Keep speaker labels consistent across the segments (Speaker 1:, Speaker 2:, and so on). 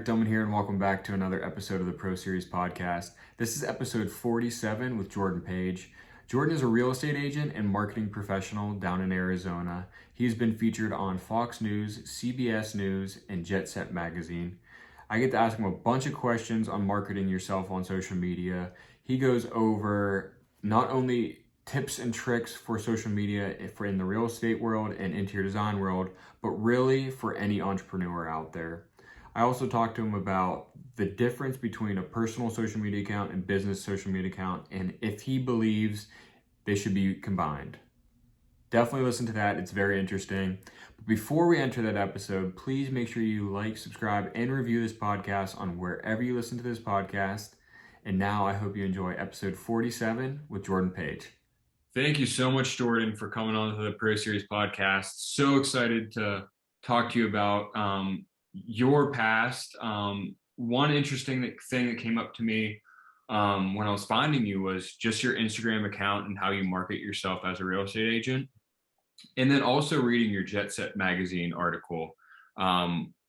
Speaker 1: Eric Dillman here, and welcome back to another episode of the Pro Series podcast. This is episode 47 with Jordan Page. Jordan is a real estate agent and marketing professional down in Arizona. He's been featured on Fox News, CBS News, and Jet Set magazine. I get to ask him a bunch of questions on marketing yourself on social media. He goes over not only tips and tricks for social media for in the real estate world and interior design world, but really for any entrepreneur out there. I also talked to him about the difference between a personal social media account and business social media account, and if he believes they should be combined. Definitely listen to that. It's very interesting. But before we enter that episode, please make sure you like, subscribe, and review this podcast on wherever you listen to this podcast. And now I hope you enjoy episode 47 with Jordan Page. Thank you so much, Jordan, for coming on to the Pro Series podcast. So excited to talk to you about your past. One interesting thing that came up to me when I was finding you was just your Instagram account and how you market yourself as a real estate agent. And then also reading your Jet Set magazine article,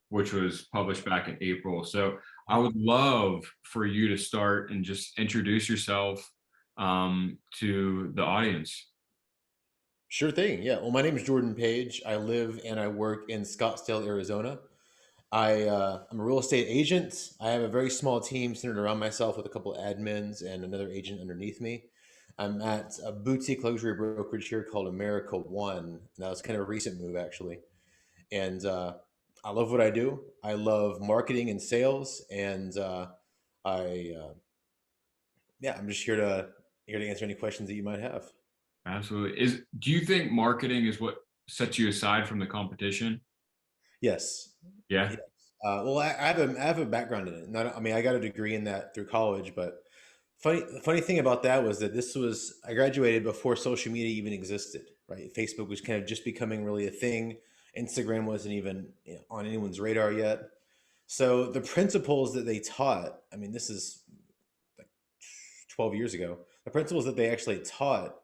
Speaker 1: which was published back in April. So I would love for you to start and just introduce yourself to the audience.
Speaker 2: Sure thing. Yeah. Well, my name is Jordan Page. I live and I work in Scottsdale, Arizona. I'm a real estate agent. I have a very small team centered around myself with a couple of admins and another agent underneath me. I'm at a boutique luxury brokerage here called America One. That was kind of a recent move, actually. And I love what I do. I love marketing and sales. And I, yeah, I'm just here to answer any questions that you might have.
Speaker 1: Absolutely. Do you think marketing is what sets you aside from the competition?
Speaker 2: Yes.
Speaker 1: Yeah.
Speaker 2: Yes. Well, I have a background in it. Not, I mean, I got a degree in that through college, but the funny thing about that was that I graduated before social media even existed, right? Facebook was kind of just becoming really a thing. Instagram wasn't even on anyone's radar yet. So the principles that they taught, I mean, this is like 12 years ago, the principles that they actually taught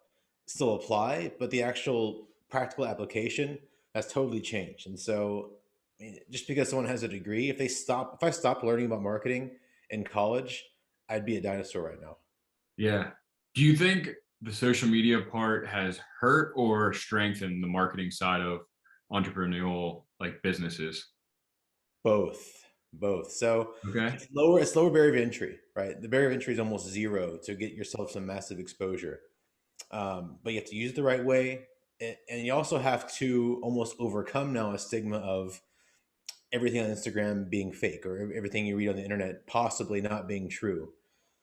Speaker 2: still apply, but the actual practical application has totally changed. And so, I mean, just because someone has a degree, if I stopped learning about marketing in college, I'd be a dinosaur right now.
Speaker 1: Yeah. Do you think the social media part has hurt or strengthened the marketing side of entrepreneurial like businesses?
Speaker 2: Both, both. So
Speaker 1: Okay.
Speaker 2: it's lower barrier of entry, right? The barrier of entry is almost zero to get yourself some massive exposure. But you have to use it the right way, and you also have to almost overcome now a stigma of everything on Instagram being fake or everything you read on the internet possibly not being true.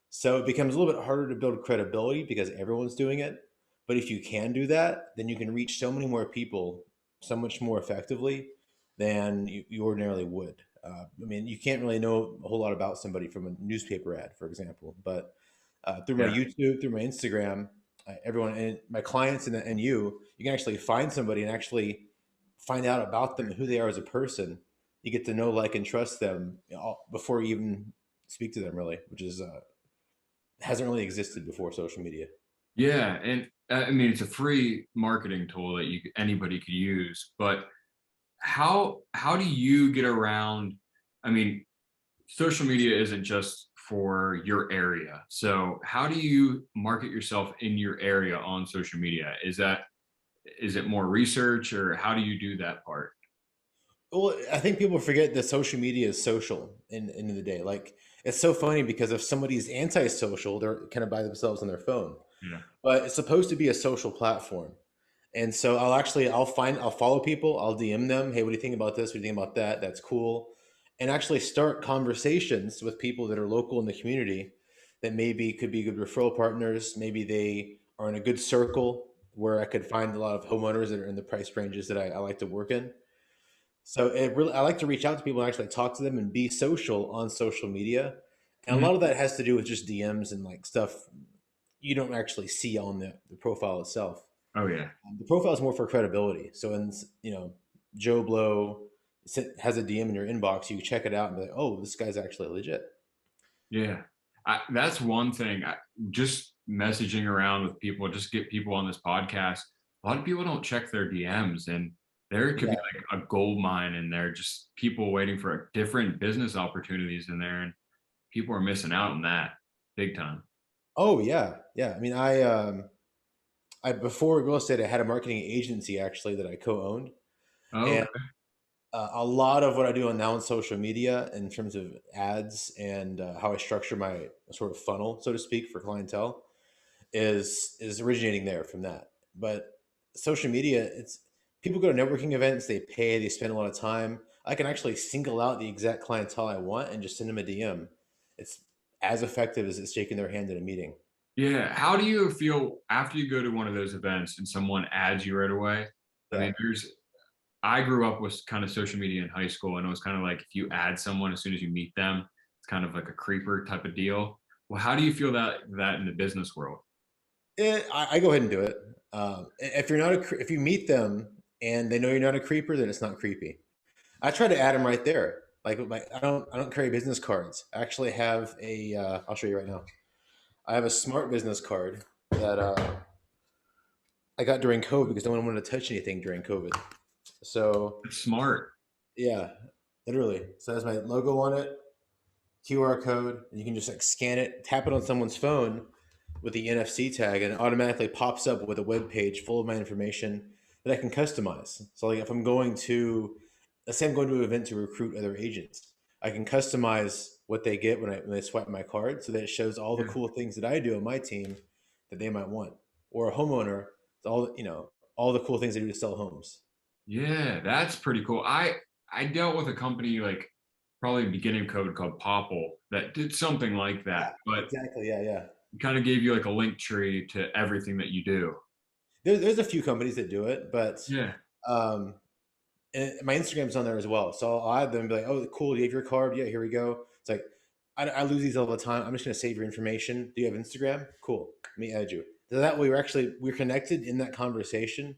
Speaker 2: So it becomes a little bit harder to build credibility because everyone's doing it. But if you can do that, then you can reach so many more people so much more effectively than you ordinarily would. I mean, you can't really know a whole lot about somebody from a newspaper ad, for example. But through my
Speaker 1: Yeah.
Speaker 2: YouTube, through my Instagram, everyone and my clients and you can actually find somebody and actually find out about them and who they are as a person. You get to know, like, and trust them before you even speak to them, really, which is hasn't really existed before social media.
Speaker 1: Yeah. And I mean, it's a free marketing tool that anybody could use, but how do you get around? I mean, social media isn't just for your area. So how do you market yourself in your area on social media? Is it more research or how do you do that part?
Speaker 2: Well, I think people forget that social media is social in the day. Like, it's so funny because if somebody's antisocial, they're kind of by themselves on their phone.
Speaker 1: Yeah.
Speaker 2: But it's supposed to be a social platform. And so I'll follow people, I'll DM them, hey, what do you think about this? What do you think about that? That's cool. And actually start conversations with people that are local in the community that maybe could be good referral partners. Maybe they are in a good circle where I could find a lot of homeowners that are in the price ranges that I like to work in. So I like to reach out to people and actually talk to them and be social on social media. And a
Speaker 1: Mhm.
Speaker 2: lot of that has to do with just DMs and like stuff you don't actually see on the profile itself.
Speaker 1: Oh yeah.
Speaker 2: The profile is more for credibility. So when Joe Blow has a DM in your inbox, you check it out and be like, oh, this guy's actually legit.
Speaker 1: Yeah. That's one thing. Just messaging around with people, just get people on this podcast. A lot of people don't check their DMs and There could be
Speaker 2: Yeah.
Speaker 1: like a gold mine in there, just people waiting for different business opportunities in there, and people are missing out on that big time.
Speaker 2: Oh yeah, yeah. I mean, I before real estate, I had a marketing agency actually that I co-owned,
Speaker 1: Oh,
Speaker 2: and a lot of what I do now on social media in terms of ads and how I structure my sort of funnel, so to speak, for clientele is originating there from that. But social media, it's people go to networking events, they pay, they spend a lot of time. I can actually single out the exact clientele I want and just send them a DM. It's as effective as it's shaking their hand at a meeting.
Speaker 1: yeah. How do you feel after you go to one of those events and someone adds you right away? I
Speaker 2: Yeah.
Speaker 1: mean, I grew up with kind of social media in high school, and it was kind of like if you add someone as soon as you meet them, it's kind of like a creeper type of deal. Well, how do you feel that in the business world?
Speaker 2: I go ahead and do it. If you're not if you meet them and they know you're not a creeper, then it's not creepy. I try to add them right there. Like I don't carry business cards. I actually have a. I'll show you right now. I have a smart business card that I got during COVID because no one wanted to touch anything during COVID. So
Speaker 1: It's smart.
Speaker 2: yeah, literally. So it has my logo on it, QR code, and you can just like scan it, tap it on someone's phone with the NFC tag, and it automatically pops up with a web page full of my information that I can customize. So like if I'm going to, let's say I'm going to an event to recruit other agents, I can customize what they get when they swipe my card, so that it shows all the
Speaker 1: Yeah.
Speaker 2: cool things that I do on my team that they might want, or a homeowner, all all the cool things they do to sell homes.
Speaker 1: Yeah, that's pretty cool. I dealt with a company like probably beginning of COVID called Popple that did something like
Speaker 2: Yeah,
Speaker 1: that, but
Speaker 2: exactly. Yeah, yeah.
Speaker 1: kind of gave you like a link tree to everything that you do.
Speaker 2: There's a few companies that do it, but
Speaker 1: Yeah.
Speaker 2: um, and my Instagram's on there as well. So I'll add them and be like, oh, cool. Do you have your card? Yeah, here we go. It's like, I lose these all the time. I'm just going to save your information. Do you have Instagram? Cool. Let me add you. So that way we're connected in that conversation.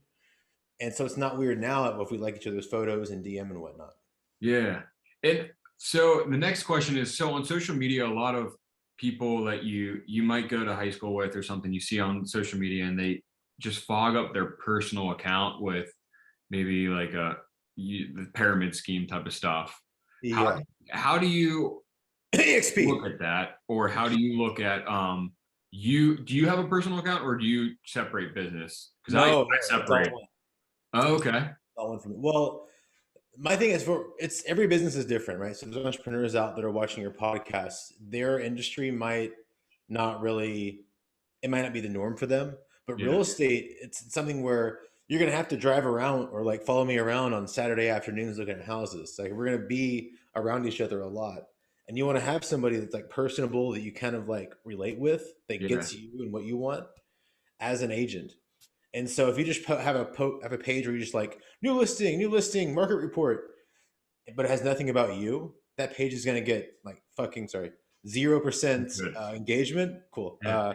Speaker 2: And so it's not weird now if we like each other's photos and DM and whatnot.
Speaker 1: Yeah. And so the next question is, so on social media, a lot of people that you might go to high school with or something you see on social media, and they just fog up their personal account with maybe like the pyramid scheme type of stuff. How
Speaker 2: Yeah.
Speaker 1: how do you
Speaker 2: EXP.
Speaker 1: look at that, or how do you look at you do you have a personal account, or do you separate business? Because I
Speaker 2: No, it's all
Speaker 1: separate.
Speaker 2: one.
Speaker 1: Oh, okay.
Speaker 2: All one for me. Well, my thing is for it's every business is different, right? So there's entrepreneurs out that are watching your podcast. Their industry might not really it might not be the norm for them. But real
Speaker 1: Yeah.
Speaker 2: estate, it's something where you're gonna have to drive around or like follow me around on Saturday afternoons looking at houses. Like we're gonna be around each other a lot. And you want to have somebody that's like personable that you kind of like relate with that
Speaker 1: Yeah.
Speaker 2: gets you and what you want as an agent. And so if you just have a page where you just like new listing, market report, but it has nothing about you, that page is going to get like fucking sorry 0%
Speaker 1: Good.
Speaker 2: engagement. Cool.
Speaker 1: Yeah.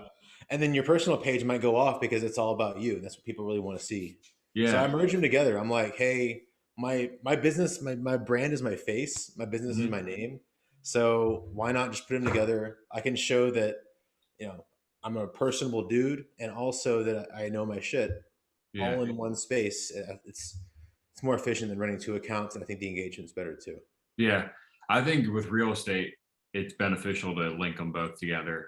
Speaker 2: And then your personal page might go off because it's all about you. And that's what people really want to see. So I
Speaker 1: Yeah.
Speaker 2: merge them together. I'm like, hey, my business, my brand is my face. My business is my
Speaker 1: Mhm.
Speaker 2: name. So why not just put them together? I can show that you know I'm a personable dude, and also that I know my shit
Speaker 1: Yeah.
Speaker 2: all in one space. It's more efficient than running two accounts, and I think the engagement's better too.
Speaker 1: Yeah. I think with real estate, it's beneficial to link them both together.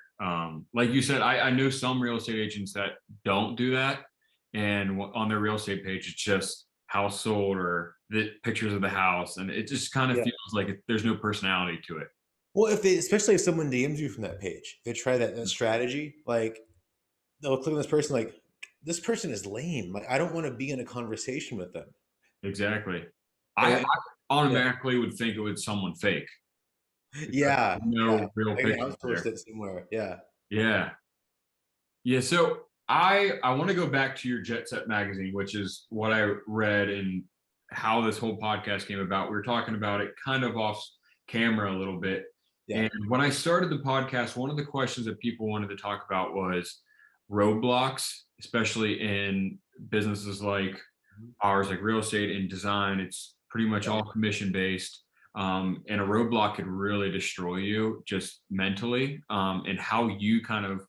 Speaker 1: Like you said, I know some real estate agents that don't do that. And on their real estate page, it's just house sold or the pictures of the house. And it just kind of
Speaker 2: Yeah.
Speaker 1: feels like there's no personality to it.
Speaker 2: Well, especially if someone DMs you from that page, if they try that strategy, like they'll click on this person, like this person is lame. Like I don't want to be in a conversation with them.
Speaker 1: Exactly. I
Speaker 2: And yeah,
Speaker 1: automatically would think it was someone fake because
Speaker 2: yeah, yeah.
Speaker 1: no real
Speaker 2: I can
Speaker 1: pictures
Speaker 2: outsource
Speaker 1: there.
Speaker 2: it somewhere. Yeah,
Speaker 1: Yeah. Yeah, so I want to go back to your Jet Set magazine, which is what I read and how this whole podcast came about. We were talking about it kind of off camera a little bit.
Speaker 2: yeah,
Speaker 1: And when I started the podcast, one of the questions that people wanted to talk about was roadblocks, especially in businesses like ours, like real estate and design. It's pretty much
Speaker 2: yeah,
Speaker 1: all commission based. And a roadblock could really destroy you just mentally, and how you kind of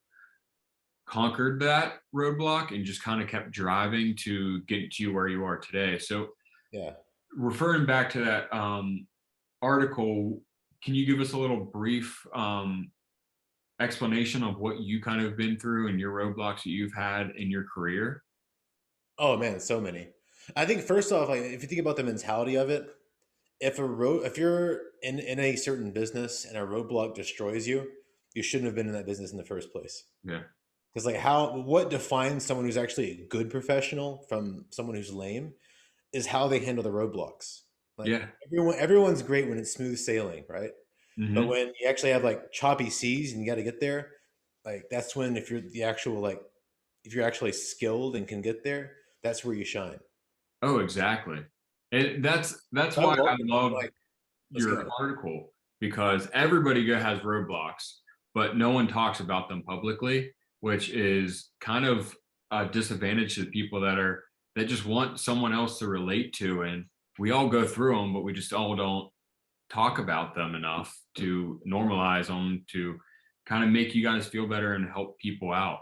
Speaker 1: conquered that roadblock and just kind of kept driving to get to you where you are today. So
Speaker 2: Yeah.
Speaker 1: Referring back to that article, can you give us a little brief explanation of what you kind of been through and your roadblocks that you've had in your career?
Speaker 2: Oh man, so many. I think first off, like if you think about the mentality of it, if you're in a certain business and a roadblock destroys you, you shouldn't have been in that business in the first place.
Speaker 1: Yeah.
Speaker 2: Because like how what defines someone who's actually a good professional from someone who's lame is how they handle the roadblocks. Like
Speaker 1: Yeah.
Speaker 2: everyone's great when it's smooth sailing, right? But
Speaker 1: Hmm.
Speaker 2: when you actually have like choppy seas and you got to get there, like that's when if you're actually skilled and can get there, that's where you shine.
Speaker 1: Oh, exactly. And that's
Speaker 2: So I
Speaker 1: why I
Speaker 2: welcome it.
Speaker 1: loved
Speaker 2: Like, let's
Speaker 1: your
Speaker 2: go.
Speaker 1: article, because everybody has roadblocks, but no one talks about them publicly, which is kind of a disadvantage to people that just want someone else to relate to, and we all go through them, but we just all don't talk about them enough to normalize them to kind of make you guys feel better and help people out.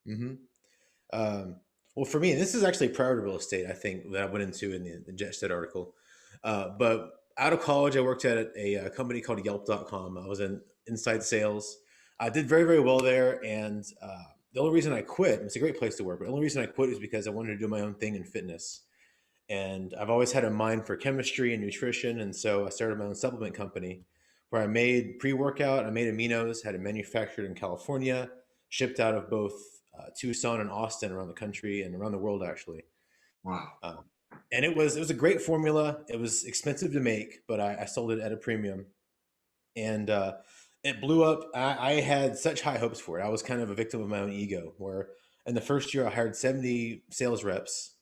Speaker 2: Hmm. Um, well, for me, and this is actually prior to real estate, I think that I went into in the Jet Set article. But out of college, I worked at a company called Yelp.com. I was in inside sales. I did very, very well there. And the only reason I quit, it's a great place to work, but the only reason I quit is because I wanted to do my own thing in fitness. And I've always had a mind for chemistry and nutrition. And so I started my own supplement company where I made pre workout, I made aminos, had it manufactured in California, shipped out of both Tucson and Austin around the country and around the world, actually.
Speaker 1: Wow.
Speaker 2: Um, and it was a great formula. It was expensive to make, but I sold it at a premium. And it blew up. I had such high hopes for it. I was kind of a victim of my own ego, where in the first year I hired 70 sales reps.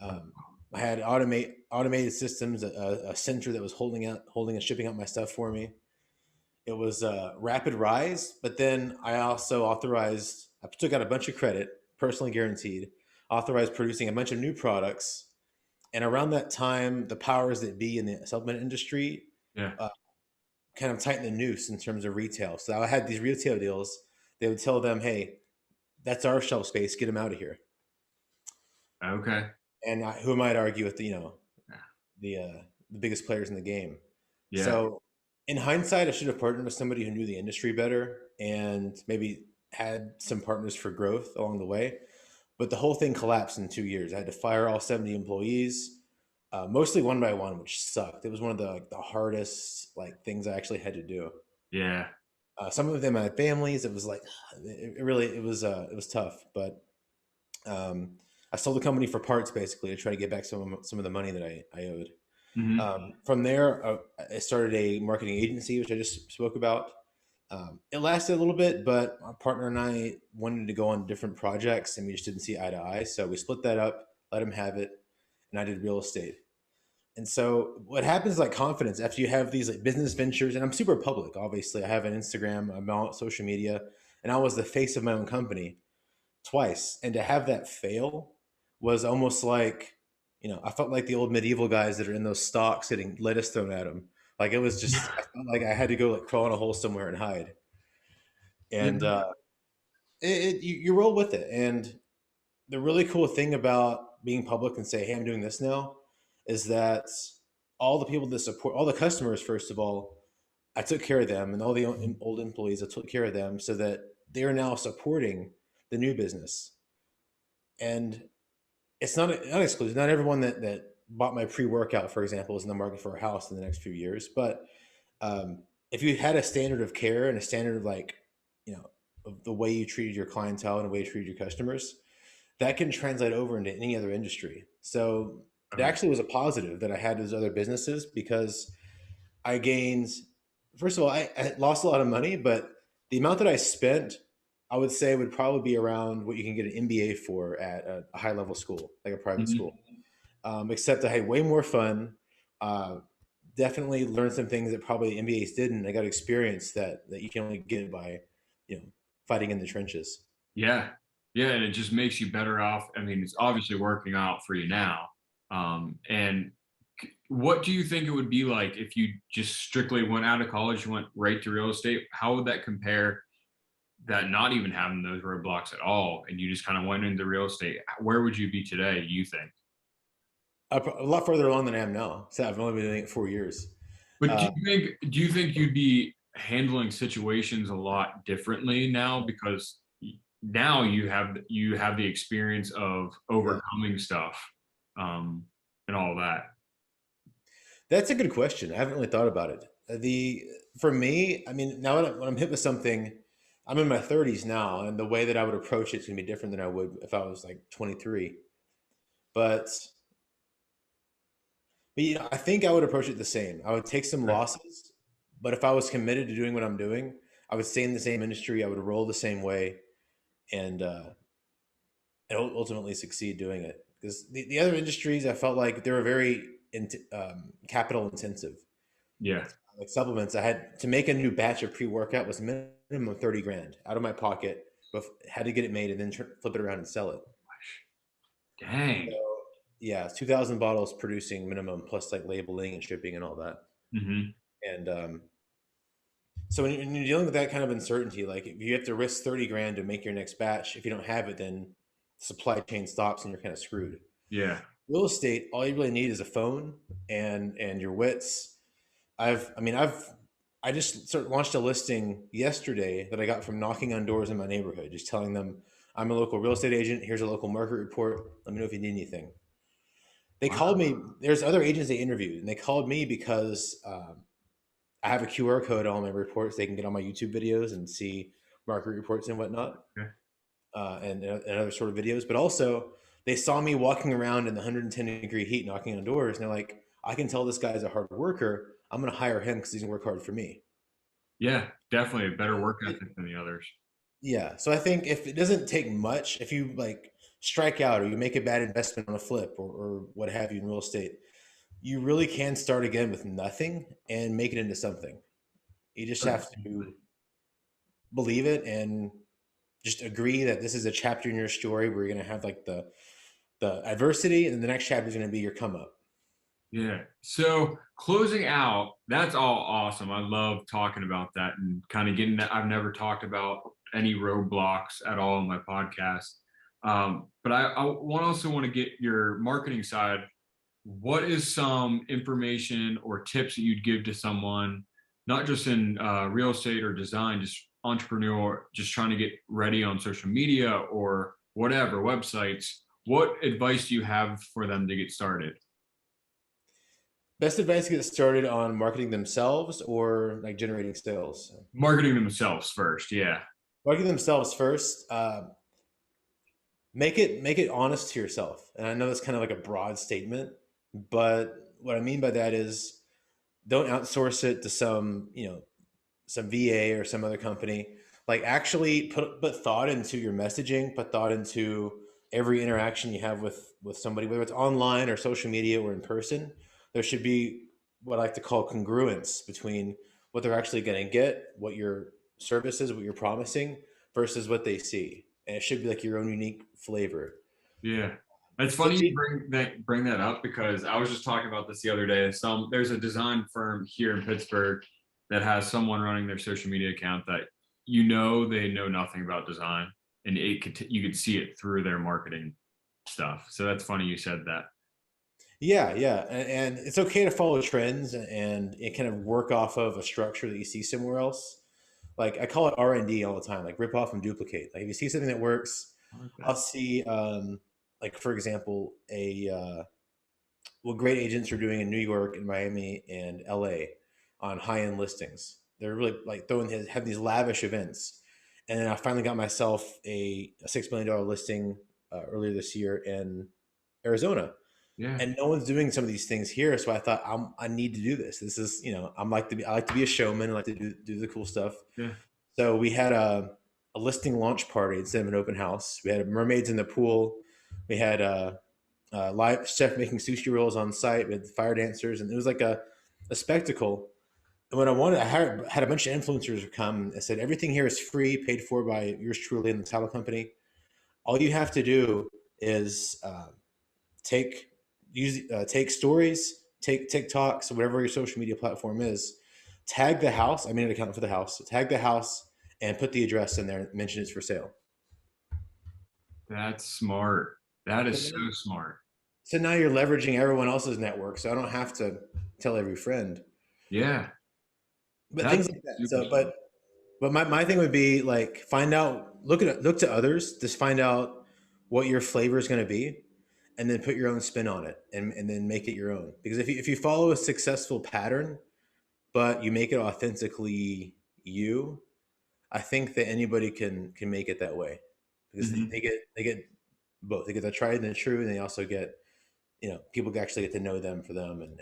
Speaker 2: um, I had automated systems, a center that was holding and shipping out my stuff for me. It was a rapid rise, but then I also I took out a bunch of credit, personally guaranteed, authorized producing a bunch of new products. And around that time, the powers that be in the supplement industry
Speaker 1: Yeah.
Speaker 2: uh, kind of tightened the noose in terms of retail. So I had these retail deals. They would tell them, "Hey, that's our shelf space. Get them out of here."
Speaker 1: Okay.
Speaker 2: And who am I to argue with
Speaker 1: Yeah.
Speaker 2: the biggest players in the game?
Speaker 1: Yeah.
Speaker 2: So, in hindsight, I should have partnered with somebody who knew the industry better and maybe had some partners for growth along the way. But the whole thing collapsed in 2 years. I had to fire all 70 employees, mostly one by one, which sucked. It was one of the hardest things I actually had to do.
Speaker 1: Yeah.
Speaker 2: Some of them had families. It was like it really it was tough, but um, I sold the company for parts basically to try to get back some of the money that I owed.
Speaker 1: Hmm.
Speaker 2: From there, I started a marketing agency, which I just spoke about. It lasted a little bit, but my partner and I wanted to go on different projects, and we just didn't see eye to eye. So we split that up, let him have it, and I did real estate. And so what happens is like confidence after you have these like business ventures, and I'm super public. Obviously, I have an Instagram, I'm on social media, and I was the face of my own company twice. And to have that fail was almost like, I felt like the old medieval guys that are in those stocks getting lettuce thrown at them. Like it was just, I felt like I had to go like crawl in a hole somewhere and hide.
Speaker 1: Yeah.
Speaker 2: And you roll with it. And the really cool thing about being public and say, hey, I'm doing this now, is that all the people that support, all the customers, first of all, I took care of them, and all the old employees, I took care of them so that they're now supporting the new business. And it's not exclusive. Not everyone that bought my pre workout, for example, is in the market for a house in the next few years. But if you had a standard of care and a standard of of the way you treated your clientele and the way you treated your customers, that can translate over into any other industry. So it
Speaker 1: Oh,
Speaker 2: actually was a positive that I had those other businesses because I gained. First of all, I lost a lot of money, but the amount that I spent, I would say, would probably be around what you can get an MBA for at a high level school, like a private
Speaker 1: mhm.
Speaker 2: school. Except I had way more fun. Uh, Definitely learned some things that probably MBAs didn't. I got experience that you can only get by, you know, fighting in the trenches.
Speaker 1: Yeah. Yeah. And it just makes you better off. I mean, it's obviously working out for you now. And what do you think it would be like if you just strictly went out of college, you went right to real estate? How would that compare that not even having those roadblocks at all, and you just kind of went into real estate? Where would you be today, you think?
Speaker 2: a lot further along than I am now. So I've only been doing it 4 years.
Speaker 1: But
Speaker 2: Uh,
Speaker 1: do you think you'd be handling situations a lot differently now because now you have the experience of
Speaker 2: yeah,
Speaker 1: overcoming stuff, um, and all that.
Speaker 2: that's a good question. I haven't really thought about it. The For me, I mean, now when I'm hit with something, I'm in my 30s now, and the way that I would approach it's gonna be different than I would if I was like 23. But I think I would approach it the same. I would take some losses, but if I was committed to doing what I'm doing, I would stay in the same industry. I would roll the same way, and ultimately succeed doing it. Because the other industries, I felt like they were very capital intensive.
Speaker 1: Yeah,
Speaker 2: Like supplements, I had to make a new batch of pre workout was minimum 30 grand out of my pocket, but had to get it made and then flip it around and sell it. So
Speaker 1: dang.
Speaker 2: yeah, 2,000 bottles producing minimum plus like labeling and shipping and all that.
Speaker 1: Hmm.
Speaker 2: And so when you're dealing with that kind of uncertainty, like if you have to risk 30 grand to make your next batch, if you don't have it, then supply chain stops and you're kind of screwed.
Speaker 1: Yeah,
Speaker 2: Real estate, all you really need is a phone and your wits. I just launched a listing yesterday that I got from knocking on doors in my neighborhood, just telling them I'm a local real estate agent. Here's a local market report. Let me know if you need anything. They called
Speaker 1: wow.
Speaker 2: me. There's other agents they interviewed, and they called me because I have a QR code on all my reports. They can get on my YouTube videos and see market reports and whatnot,
Speaker 1: Okay.
Speaker 2: and other sort of videos. But also, they saw me walking around in the 110-degree heat, knocking on doors, and they're like, "I can tell this guy's a hard worker. I'm going to hire him because he's going to work hard for me."
Speaker 1: Yeah, definitely a better work ethic than the others.
Speaker 2: Yeah. So I think if it doesn't take much, if you like strike out or you make a bad investment on a flip or what have you in real estate, you really can start again with nothing and make it into something. You just have to believe it and just agree that this is a chapter in your story where you're going to have like the adversity and then the next chapter is going to be your come up.
Speaker 1: Yeah. So closing out, that's all awesome. I love talking about that and kind of getting that. I've never talked about any roadblocks at all in my podcast. But I also want to get your marketing side. What is some information or tips that you'd give to someone, not just in real estate or design, just entrepreneur, just trying to get ready on social media or whatever, websites? What advice do you have for them to get started?
Speaker 2: Best advice to get started on marketing themselves or like generating sales.
Speaker 1: Marketing themselves first. Yeah.
Speaker 2: Marketing themselves first. Make it honest to yourself. And I know that's kind of like a broad statement, but what I mean by that is don't outsource it to some VA or some other company. Like actually put thought into your messaging, put thought into every interaction you have with somebody, whether it's online or social media or in person. There should be what I like to call congruence between what they're actually going to get, what your service is, what you're promising, versus what they see. And it should be like your own unique flavor.
Speaker 1: Yeah. It's
Speaker 2: So
Speaker 1: funny you bring that up because I was just talking about this the other day. There's a design firm here in Pittsburgh that has someone running their social media account that they know nothing about design, and you could see it through their marketing stuff. So that's funny you said that.
Speaker 2: yeah, yeah, and it's okay to follow trends and it kind of work off of a structure that you see somewhere else. Like I call it R&D all the time, like rip off and duplicate. Like if you see something that works,
Speaker 1: I like
Speaker 2: I'll
Speaker 1: that.
Speaker 2: see, like for example, a what great agents are doing in New York and Miami and LA on high end listings. They're really like have these lavish events, and then I finally got myself a $6 million listing earlier this year in Arizona,
Speaker 1: Yeah.
Speaker 2: and no one's doing some of these things here. So I thought I need to do this. This is I like to be a showman. I like to do the cool stuff.
Speaker 1: Yeah.
Speaker 2: So we had a listing launch party instead of an open house. We had mermaids in the pool. We had a live chef making sushi rolls on site with fire dancers, and it was like a spectacle. And what I wanted, had a bunch of influencers come. I said everything here is free, paid for by yours truly and the title company. All you have to do is take take stories, take TikToks, whatever your social media platform is. Tag the house. I made an account for the house. Tag the house and put the address in there. And mention it's for sale.
Speaker 1: That's smart. That
Speaker 2: So
Speaker 1: is so
Speaker 2: then,
Speaker 1: smart.
Speaker 2: So now you're leveraging everyone else's network, so I don't have to tell every friend,
Speaker 1: Yeah,
Speaker 2: but
Speaker 1: that's
Speaker 2: things like that.
Speaker 1: super
Speaker 2: So,
Speaker 1: smart.
Speaker 2: but my thing would be like find out, look to others, just find out what your flavor is going to be, and then put your own spin on it, and then make it your own. Because if you follow a successful pattern, but you make it authentically you, I think that anybody can make it that way, because
Speaker 1: Hmm.
Speaker 2: they get both. They get the tried and the true, and they also get, people actually get to know them for them, and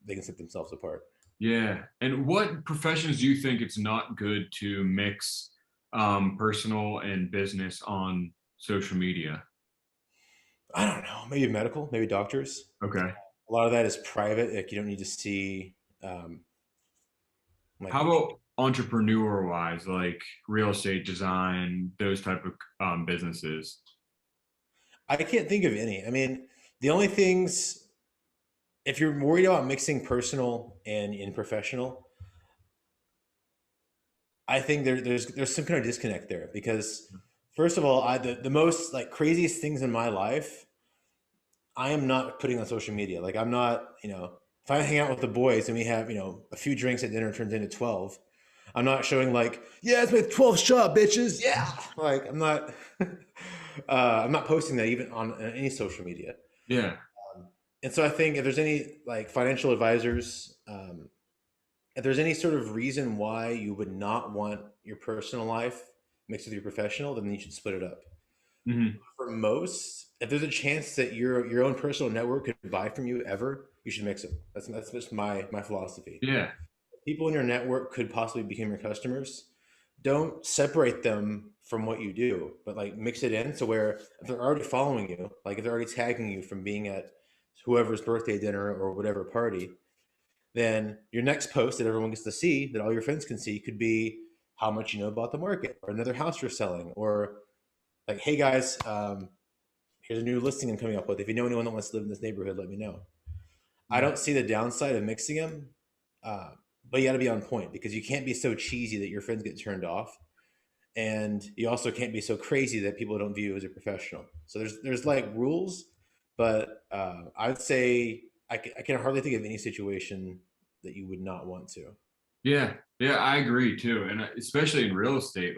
Speaker 2: they can set themselves apart.
Speaker 1: Yeah. And what professions do you think it's not good to mix personal and business on social media?
Speaker 2: I don't know, maybe medical, maybe doctors.
Speaker 1: Okay.
Speaker 2: A lot of that is private. Like you don't need to see, um, like
Speaker 1: How about entrepreneur wise, like real estate design, those type of businesses?
Speaker 2: I can't think of any. I mean, the only things, if you're worried about mixing personal and in professional, I think there's some kind of disconnect there because first of all, the most like craziest things in my life, I am not putting on social media. Like I'm not, if I hang out with the boys and we have, a few drinks at dinner turns into 12, I'm not showing like, yeah, it's my 12th shot, bitches. Yeah. Like I'm not posting that even on any social media.
Speaker 1: Yeah.
Speaker 2: And so I think if there's any like financial advisors, if there's any sort of reason why you would not want your personal life mixed with your professional, then you should split it up.
Speaker 1: Hmm.
Speaker 2: For most, if there's a chance that your own personal network could buy from you ever, you should mix them. That's just my philosophy.
Speaker 1: Yeah.
Speaker 2: People in your network could possibly become your customers. Don't separate them from what you do, but like mix it in so where if they're already following you, like if they're already tagging you from being at whoever's birthday dinner or whatever party, then your next post that everyone gets to see, that all your friends can see, could be how much you know about the market or another house you're selling, or like, hey guys, here's a new listing I'm coming up with. If you know anyone that wants to live in this neighborhood, let me know. I
Speaker 1: Mhm.
Speaker 2: don't see the downside of mixing them, uh, but you got to be on point because you can't be so cheesy that your friends get turned off, and you also can't be so crazy that people don't view you as a professional. So there's like rules, but I would say I can hardly think of any situation that you would not want to.
Speaker 1: Yeah. Yeah, I agree too. And especially in real estate,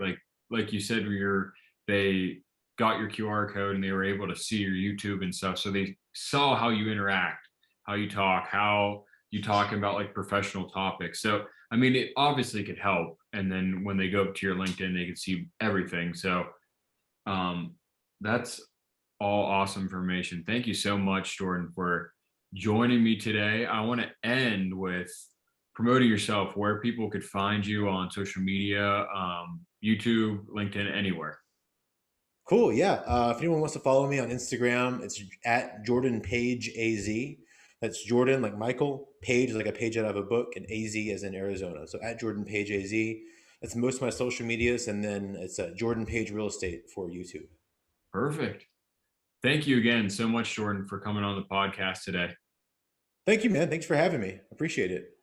Speaker 1: like you said, where they got your QR code and they were able to see your YouTube and stuff. So they saw how you interact, how you talk, how you talk about like professional topics. So I mean, it obviously could help. And then when they go up to your LinkedIn, they can see everything. So um, that's all awesome information. Thank you so much, Jordan, for joining me today. I want to end with promoting yourself, where people could find you on social media, YouTube, LinkedIn, anywhere.
Speaker 2: Cool. Yeah. If anyone wants to follow me on Instagram, it's at Jordan Page AZ. That's Jordan like Michael, Page like a page out of a book, and AZ as in Arizona. So at Jordan Page AZ. That's most of my social medias, and then it's Jordan Page Real Estate for YouTube.
Speaker 1: Perfect. Thank you again so much, Jordan, for coming on the podcast today.
Speaker 2: Thank you, man. Thanks for having me. Appreciate it.